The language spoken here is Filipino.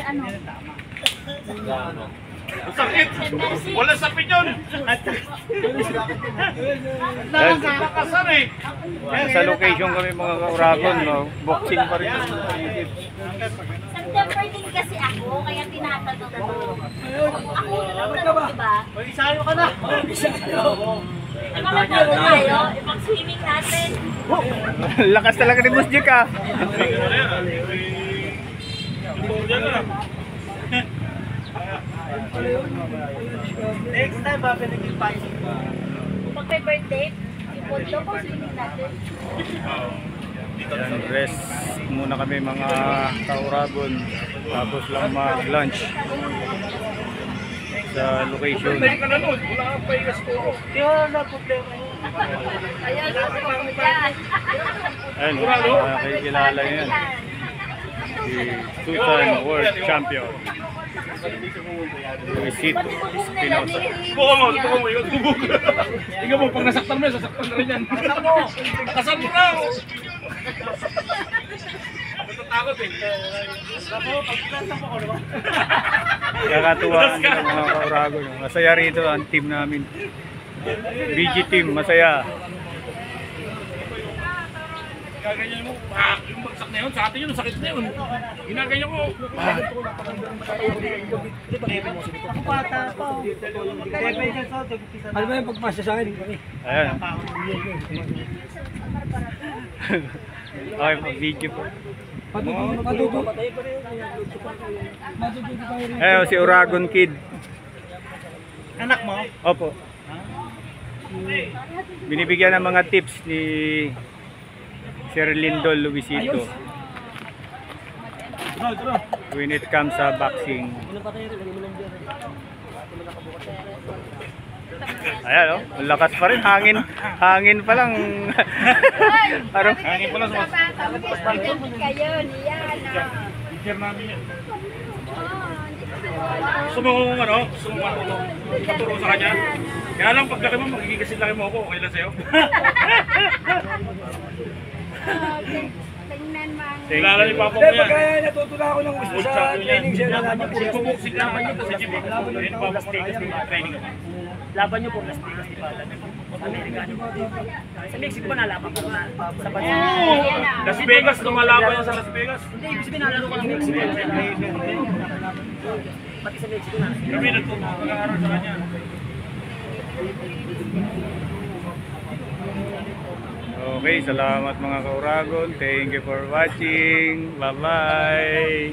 ano? Sakit! Wala sakit yun! Nakakasar eh! Sa location kami mga kauragon, no? Boxing pa rin. September din kasi ako, kaya tinatanong ko. Ako na lang tanong, diba? Isayo ka na! Ipapagod tayo, ipag-swimming natin. Lakas talaga ni Boss Jake, ah. Next time, babalik yung pain. Pag may birthday, yung pondo ko, swimming natin. Yan, rest muna kami mga kauragon. Tapos lang mag-lunch sa location. Hindi ka na nun, wala kang pahingas ko. Hindi na problema yun. Ayan, ako po yan. Ayun, nakikilala yan. Si two-time world champion. Luisito Espinosa. Buka mo yun. Tingnan mo, pag nasaktan mo yan, sasaktan na rin yan. Kasal mo na! Natatakot eh. Kakatuwa ang mga kauragon. Masaya rito ang team namin. BG team, masaya. Gaganyan mo, yung bagsak na yun, sa atin yun, sakit na yun. Ginaganyan ko. Ano ba yung pagpasya sa akin? Ayan. Okay, video po. Madugo. Ayun, si Uragon Kid. Anak mo? Opo. Binibigyan ng mga tips ni Sir Lindol Luisito when it comes sa boxing. Ayan, oh, ang lakas pa rin, hangin pa lang. Hangin pa lang sa Kayo, niyan. Teacher namin yan. Gusto mo paturo sa kanya? Kaya lang pag laki mo, magiging kasi laki mo ako, okay lang sa'yo? Tingnan mo ang... Kilala ni Papa mo Hindi, yan. pagkaya natutunan ako ng gusto sa training siya na namin. Pagbubuksing laban nyo sa gym. Yan pa mas tigas yung training. Laban nyo po Las Vegas di Pala. Amerikano po. Sa Mexico ba nalaban po na sa bansa? Oo! Las Vegas, lumalaban yan sa Las Vegas. Hindi, ibig sabihin nalaro ko ng Mexico. Pati sa Mexico na. Kami nagtutulungan sa kanya. Okay, salamat mga kauragon. Thank you for watching. Bye-bye.